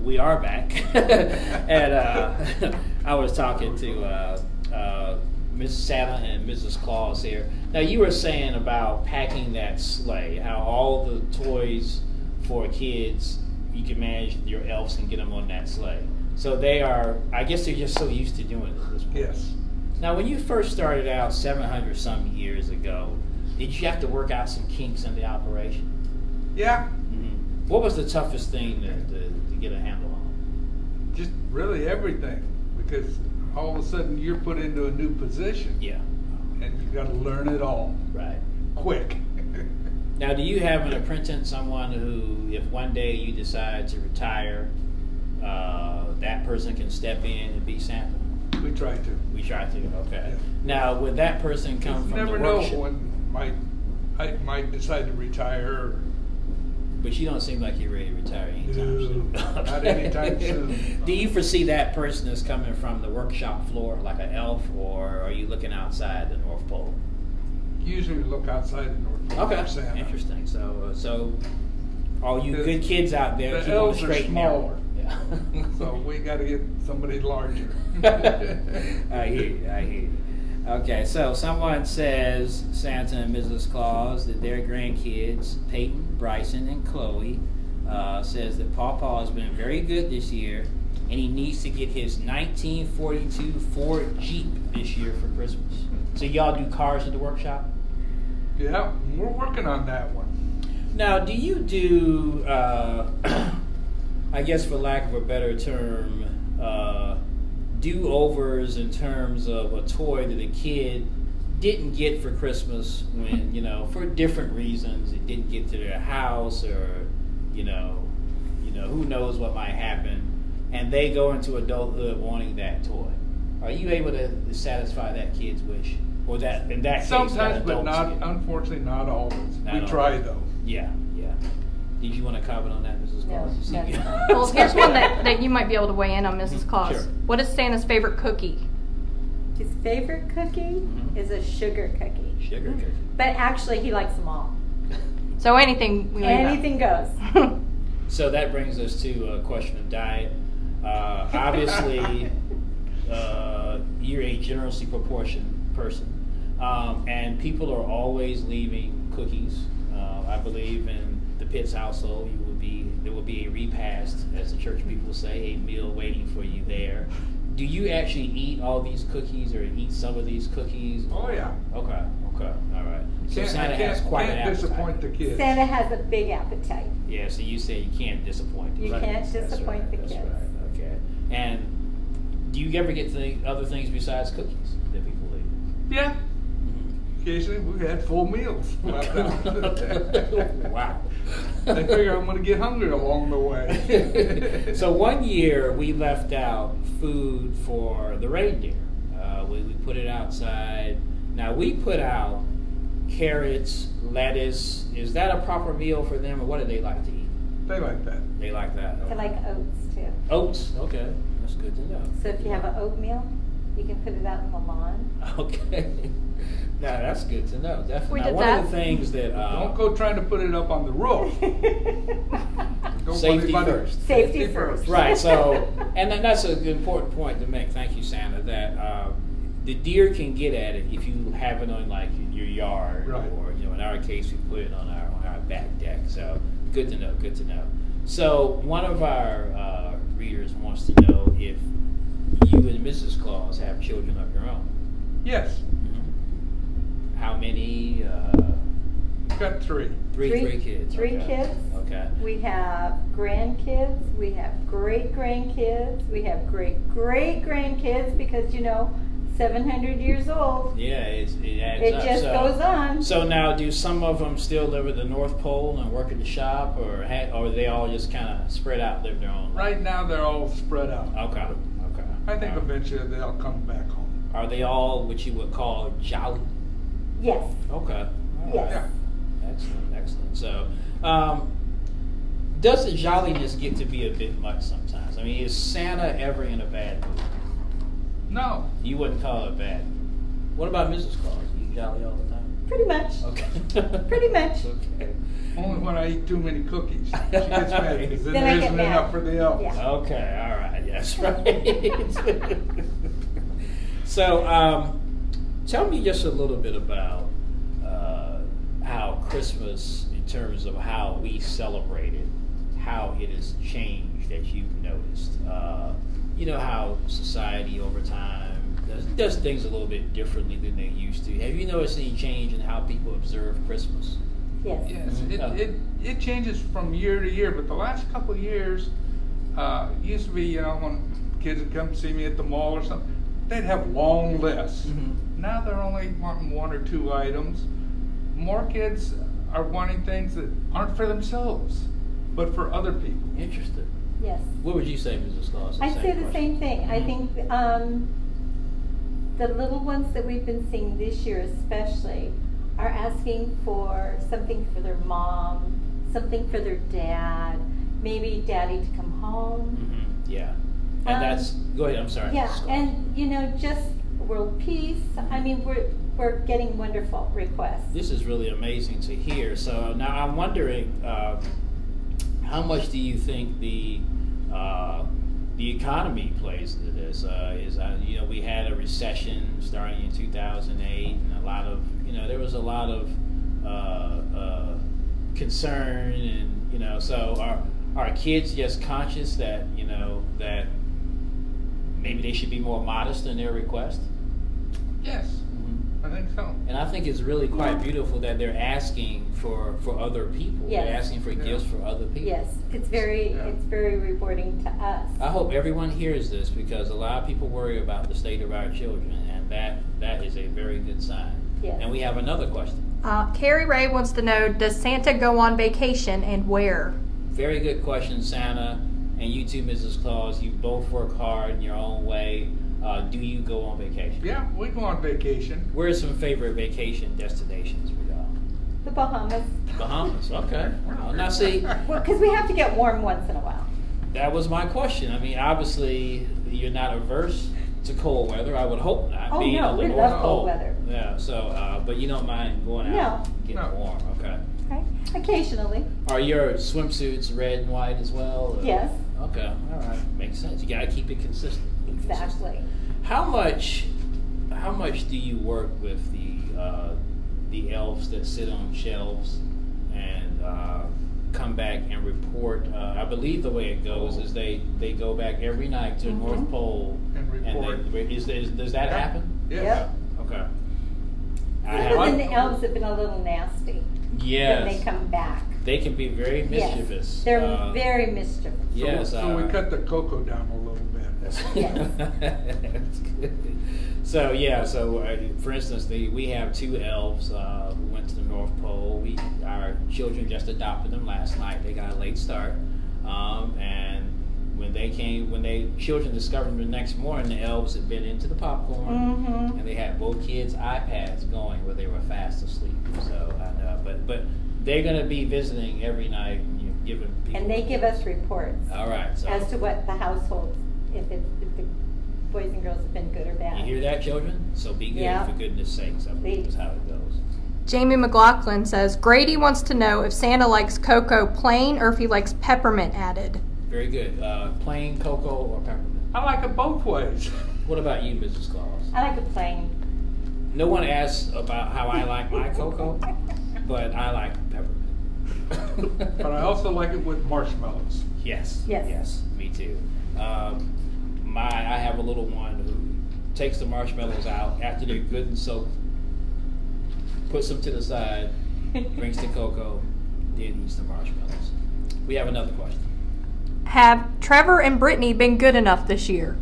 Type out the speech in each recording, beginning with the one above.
we are back, and I was talking to Mrs. Santa and Mrs. Claus here. Now, you were saying about packing that sleigh, how all the toys for kids, you can manage your elves and get them on that sleigh. So they are, I guess they're just so used to doing it at this point. Yes. Now, when you first started out 700 some years ago, did you have to work out some kinks in the operation? Yeah. Mm-hmm. What was the toughest thing to get a handle on? Just really everything, because all of a sudden you're put into a new position. Yeah. And you've got to learn it all. Right. Quick. Now, do you have an apprentice, someone who, if one day you decide to retire, that person can step in and be Santa? We try to. We try to, okay. Yeah. Now, would that person come from never the know workshop? when I might decide to retire. But you don't seem like you're ready to retire anytime soon. Not anytime soon. Do you foresee that person as coming from the workshop floor, like an elf, or are you looking outside the North Pole? Usually look outside the North Pole. Okay, for Santa. interesting. So all you good kids out there, the keep on the elves straight are and narrow. smaller. Yeah. So we got to get somebody larger. I hear you. Okay, so someone says, Santa and Mrs. Claus, that their grandkids, Peyton, Bryson, and Chloe, says that Pawpaw has been very good this year, and he needs to get his 1942 Ford Jeep this year for Christmas. So y'all do cars at the workshop? Yeah, we're working on that one. Now, do you do, I guess for lack of a better term, do-overs in terms of a toy that a kid didn't get for Christmas when, for different reasons, it didn't get to their house, or, who knows what might happen, and they go into adulthood wanting that toy. Are you able to satisfy that kid's wish? Or that, in that case, sometimes, but not, unfortunately, not always. We try, though. Yeah. Did you want to comment on that, Mrs. Claus? No. Well, here's one that you might be able to weigh in on, Mrs. Claus. Sure. What is Santa's favorite cookie? His favorite cookie is a sugar cookie. Sugar cookie. But actually, he likes them all. So anything we Anything goes. So that brings us to a question of diet. Obviously, you're a generously proportioned person, and people are always leaving cookies. I believe in the Pitts household, there will be a repast, as the church people say, a meal waiting for you there. Do you actually eat all these cookies, or eat some of these cookies? Oh yeah. Okay, all right. So Santa has quite an appetite. Can't disappoint the kids. Santa has a big appetite. Yeah, so you say you can't disappoint them. You can't disappoint the kids. That's right, okay. And do you ever get other things besides cookies that people eat? Yeah. Occasionally we've had full meals. Wow. I figure I'm going to get hungry along the way. So one year we left out food for the reindeer. We put it outside. Now we put out carrots, lettuce. Is that a proper meal for them, or what do they like to eat? They like that. They like that. They like oats too. Oats, okay. That's good to know. So if you have an oatmeal, you can put it out in the lawn. Okay. Now that's good to know. Definitely. We Now, did one that. of the things that Don't go trying to put it up on the roof. Don't Safety worry about first. it. Safety first. Right. So, and that's an important point to make. Thank you, Santa. That the deer can get at it if you have it on like your yard, right. Or in our case, we put it on our back deck. So good to know. Good to know. So one of our readers wants to know if you and Mrs. Claus have children of your own. Yes. Mm-hmm. How many? Got three. Three kids. Three kids. Okay. We have grandkids. We have great grandkids. We have great great grandkids because 700 years old. Yeah, it adds It up. just goes on. So now, do some of them still live at the North Pole and work at the shop, or are they all just kind of spread out, live their own life? Right now they're all spread out. Okay. I think eventually they'll come back home. Are they all what you would call jolly? Yes. Okay. All Yes. right. Excellent. So, does the jolliness get to be a bit much sometimes? I mean, is Santa ever in a bad mood? No. You wouldn't call it bad. What about Mrs. Claus? You jolly all the time? Pretty much. Okay. Pretty much. Okay. Only when I eat too many cookies. She gets mad because then Then I there get isn't mad. enough for the elves. Yeah. Okay, all right, yes, right. So, tell me just a little bit about how Christmas, in terms of how we celebrate it, how it has changed that you've noticed. You know how society over time does things a little bit differently than they used to. Have you noticed any change in how people observe Christmas? Yes. Yes, it changes from year to year, but the last couple of years, used to be, you know, when kids would come see me at the mall or something, they'd have long lists. Mm-hmm. Now they're only wanting 1 or 2 items. More kids are wanting things that aren't for themselves, but for other people. Interesting. Yes. What would you say, Mrs. Claus? I say the same thing. I Mhm. think the little ones that we've been seeing this year especially are asking for something for their mom, something for their dad, maybe daddy to come home. Mm-hmm. Yeah. And that's, go ahead, I'm sorry. Yeah, Mrs. Claus. and you know, just world peace. I mean, we're getting wonderful requests. This is really amazing to hear. So now I'm wondering, how much do you think the economy plays into this? You know, we had a recession starting in 2008, and a lot of, you know, there was a lot of concern, and you know, so are kids just conscious that, you know, that maybe they should be more modest in their request? Yes, I think so. And I think it's really quite beautiful that they're asking for other people. Yes. They're asking for gifts for other people. Yes, it's very rewarding to us. I hope everyone hears this, because a lot of people worry about the state of our children, and that is a very good sign. Yes. And we have another question. Carrie Ray wants to know, does Santa go on vacation and where? Very good question, Santa, and you too, Mrs. Claus. You both work hard in your own way. Do you go on vacation? Yeah, we go on vacation. Where are some favorite vacation destinations for y'all? The Bahamas. Bahamas, okay. Well, now see, Well, because we have to get warm once in a while. that was my question. I mean, obviously, you're not averse to cold weather. I would hope not. Oh, being no, on the we North love Pole. cold weather. Yeah, so, but you don't mind going out and getting No. warm, okay. Okay. Occasionally. Are your swimsuits red and white as well? or- Yes. Okay, all right. Makes sense. You got to keep it consistent. Exactly. How much do you work with the elves that sit on shelves and come back and report? I believe the way it goes is they go back every night to the North Pole And report. does that happen? Yeah. Yep. Okay. Some of the elves have been a little nasty Yes. when they come back. They can be very mischievous. Yes. They're very mischievous. Yes. So we cut the cocoa down a little bit. Yes. That's good. So yeah, for instance, we have 2 elves who went to the North Pole. Our children just adopted them last night. They got a late start, and when children discovered them the next morning, the elves had been into the popcorn, Mm-hmm. and they had both kids' iPads going where they were fast asleep. So, but they're going to be visiting every night and giving people. And they give us reports All right. So as to what the households, if the boys and girls have been good or bad. you hear that, children? So be good, Yeah. for goodness sakes. I believe is how it goes. Jamie McLaughlin says, Grady wants to know if Santa likes cocoa plain or if he likes peppermint added. Very good. Plain cocoa or peppermint? I like it both ways. What about you, Mrs. Claus? I like it plain. No one asks about how I like my cocoa, but I like peppermint. But I also like it with marshmallows. Yes. Yes. Yes. Me too. I have a little one who takes the marshmallows out after they're good and soaked, puts them to the side, drinks the cocoa, then eats the marshmallows. We have another question. Have Trevor and Brittany been good enough this year?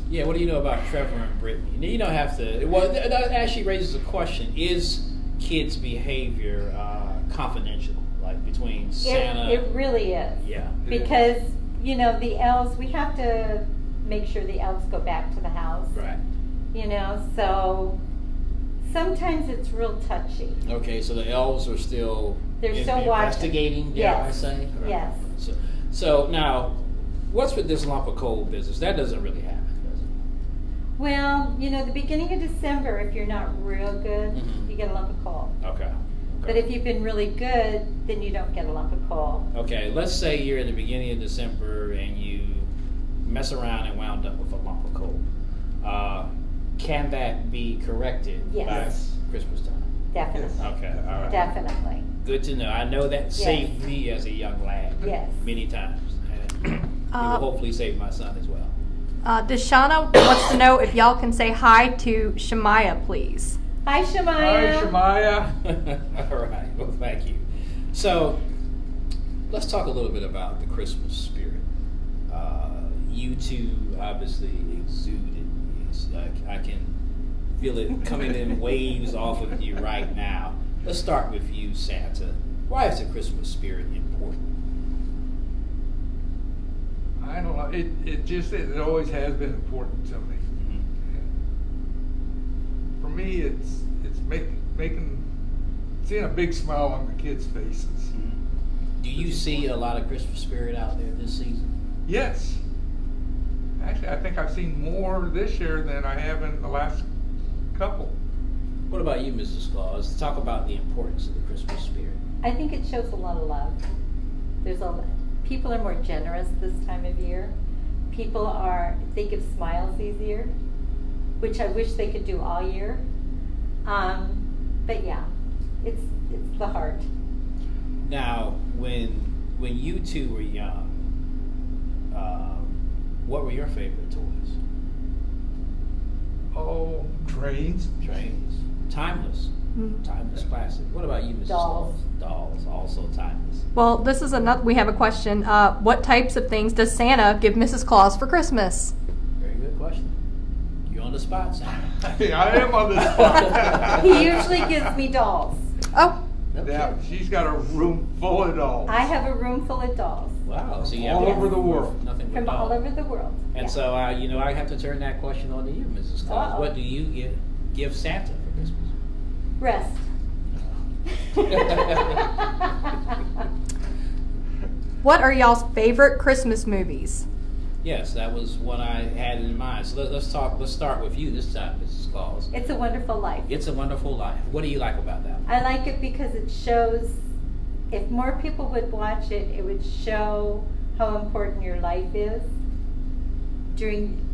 Yeah, what do you know about Trevor and Brittany? You don't have to. Well, that actually raises a question: is kids' behavior confidential, like between Santa? It really is. Yeah. Because, you know, the elves, we have to make sure the elves go back to the house. Right. You know, so sometimes it's real touchy. Okay, so the elves are still They're still watching. investigating, dare I Yes. say? Right. Yes. So now, what's with this lump of coal business? That doesn't really happen, does it? Well, you know, the beginning of December, if you're not real good, Mhm. you get a lump of coal. Okay. But if you've been really good, then you don't get a lump of coal. Okay, let's say you're in the beginning of December and you mess around and wound up with a lump of coal. Can that be corrected Yes. by Christmas time? Definitely. Okay, all right. Definitely. Good to know. I know that saved me as a young lad Yes. many times. And it will hopefully save my son as well. Deshauna wants to know if y'all can say hi to Shemaiah, please. Hi, Shemaiah. Hi, Shemaiah. All right. Well, thank you. So, let's talk a little bit about the Christmas spirit. You two obviously exude it. It's like I can feel it coming in waves off of you right now. Let's start with you, Santa. Why is the Christmas spirit important? I don't know. It always has been important to me. For me, it's making seeing a big smile on the kids' faces. Do you see a lot of Christmas spirit out there this season? Yes. Actually, I think I've seen more this year than I have in the last couple. What about you, Mrs. Claus? Talk about the importance of the Christmas spirit. I think it shows a lot of love. People are more generous this time of year. They give smiles easier, which I wish they could do all year. But yeah, it's the heart. Now, when you two were young, what were your favorite toys? Oh, trains. Trains. Timeless. Timeless classic. What about you, Mrs. Dolls. Claus? Dolls, also timeless. Well, this is another. We have a question. What types of things does Santa give Mrs. Claus for Christmas? Very good question. You're on the spot, Santa. Yeah, I am on the spot. He usually gives me dolls. Oh, Yeah, she's got a room full of dolls. I have a room full of dolls Wow. So you all have over the world. nothing but from all dolls. over the world. And Yeah. so, I have to turn that question on to you, Mrs. Claus. Uh-oh. What do you give Santa for Christmas? Rest. what are y'all's favorite Christmas movies? Yes, that was what I had in mind. So let's start with you this time, Mrs. Claus. It's a Wonderful Life. It's a Wonderful Life. What do you like about that? I like it because it shows, if more people would watch it, it would show how important your life is. During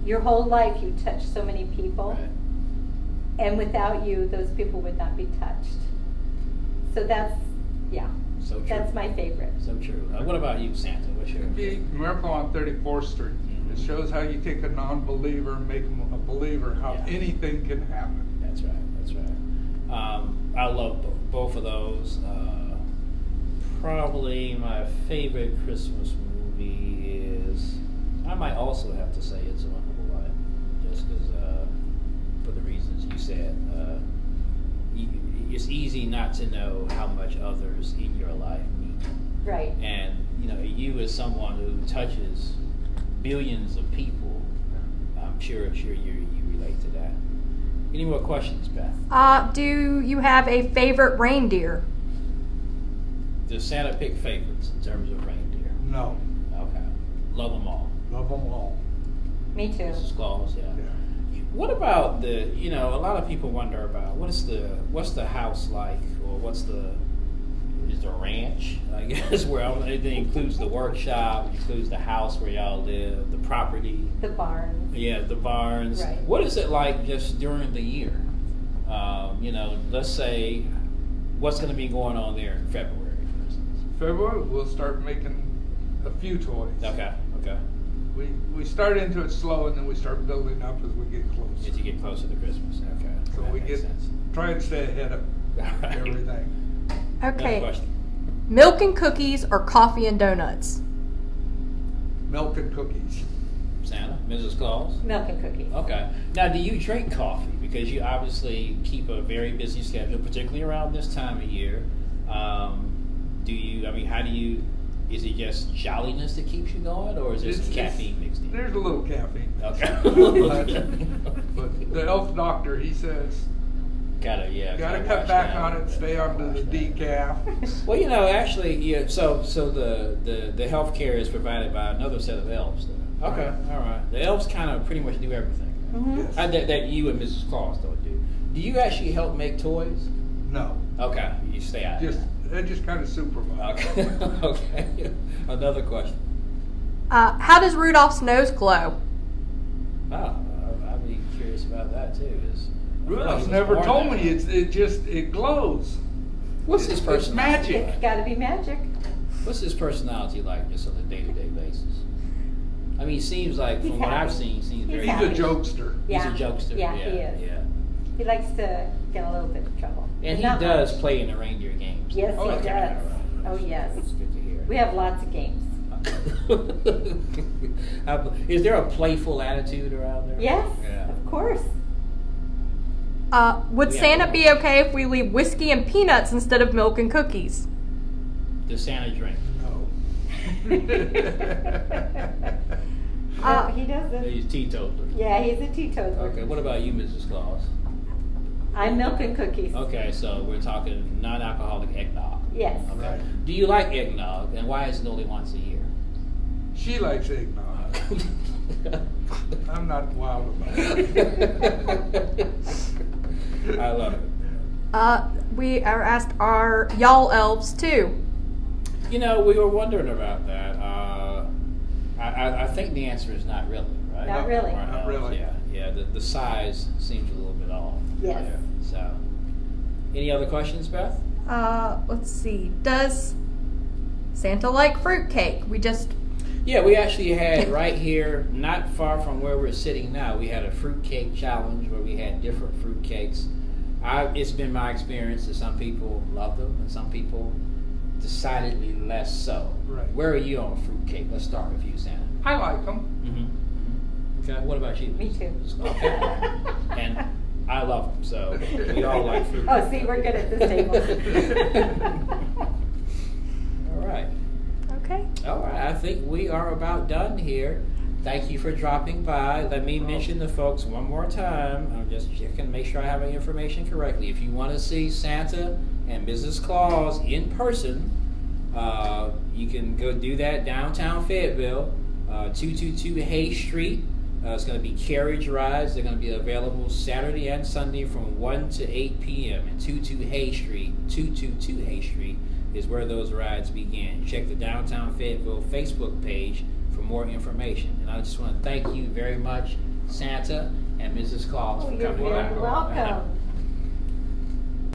your whole life, you touch so many people. Right. And without you, those people would not be touched. So that's So true. that's my favorite. So true. What about you, Santa? What's your favorite? Miracle on 34th Street. It shows how you take a non-believer and make him a believer, how Yeah. anything can happen. That's right. That's right. I love both of those. Probably my favorite Christmas movie is, I might also have to say It's a Wonderful Life, just because, for the reasons you said. It's easy not to know how much others in your life need you. Right. And you as someone who touches billions of people, I'm sure you relate to that. Any more questions, Beth? Do you have a favorite reindeer? Does Santa pick favorites in terms of reindeer? No, Okay. Love them all. love them all. Me too. Mrs. Claus, yeah. Yeah. What about a lot of people wonder about what's the house like, or is the ranch, I guess, where it includes the workshop, includes the house where y'all live, the property. The barns. Yeah, the barns. Right. What is it like just during the year? Let's say, what's going to be going on there in February, for instance? February, we'll start making a few toys. Okay. We start into it slow, and then we start building up as we get closer. As you get closer to Christmas. Okay. So That we makes sense. try and stay ahead of All right. everything. Another Okay. question. Milk and cookies or coffee and donuts? Milk and cookies. Santa, Mrs. Claus. Milk and cookies. Okay. Now, do you drink coffee? Because you obviously keep a very busy schedule, particularly around this time of year. How do you? Is it just jolliness that keeps you going, or is there some caffeine mixed in? There's a little caffeine. Okay. But the elf doctor, he says, Gotta cut watch back that. on it, stay under the decaf. Well, actually, yeah. So the health care is provided by another set of elves. Then. Okay, all right. The elves kind of pretty much do everything. Mhm. Yes. That you and Mrs. Claus don't do. Do you actually help make toys? No. Okay, you stay out. I just kind of supervise. Okay. Okay. Another question. How does Rudolph's nose glow? Oh, I'd be curious about that too. Rudolph's never told me it glows. What's his It's personality? magic. It's got to be magic. What's his personality like, just on a day-to-day basis? I mean, he seems like, He's from what I've happy. seen, he seems very. He's happy. a jokester. Yeah. He's a jokester. Yeah, he is. Yeah. He likes to get a little bit of trouble. And he Not does much. play in the reindeer games. Yes, Oh, he okay. does. All right. Oh, yes. That's good to hear. We have lots of games. Is there a playful attitude around there? Yes, Yeah. of course. Would Yeah. Santa be okay if we leave whiskey and peanuts instead of milk and cookies? Does Santa drink? No. No, he doesn't. He's teetotaler. Yeah, he's a teetotaler. Okay. What about you, Mrs. Claus? I'm milk and cookies. Okay, so we're talking non-alcoholic eggnog. Yes. Okay. Right. Do you like eggnog, and why is it only once a year? She likes eggnog. I'm not wild about it. I love it. We are asked, are y'all elves too? You know, we were wondering about that. I think the answer is not really, right? Not really. We're Not elves, really. Yeah. The size seems a little bit off. Yes. There. So, any other questions, Beth? Let's see. Does Santa like fruitcake? Yeah, we actually had right here, not far from where we're sitting now, we had a fruitcake challenge where we had different fruitcakes. It's been my experience that some people love them and some people decidedly less so. Right. Where are you on fruitcake? Let's start with you, Santa. I like them. Mm-hmm. Okay, what about you? Me too. Okay. And I love them, so we all like fruit. Oh, see, we're good at this table. All right. Okay. All right, I think we are about done here. Thank you for dropping by. Let me mention to folks one more time. I'm just checking, make sure I have the information correctly. If you want to see Santa and Mrs. Claus in person, you can go do that downtown Fayetteville, 222 Hay Street. It's going to be carriage rides. They're going to be available Saturday and Sunday from 1 to 8 p.m. And 222 Hay Street is where those rides begin. Check the Downtown Fayetteville Facebook page for more information. And I just want to thank you very much, Santa and Mrs. Claus, for You're coming very out. welcome.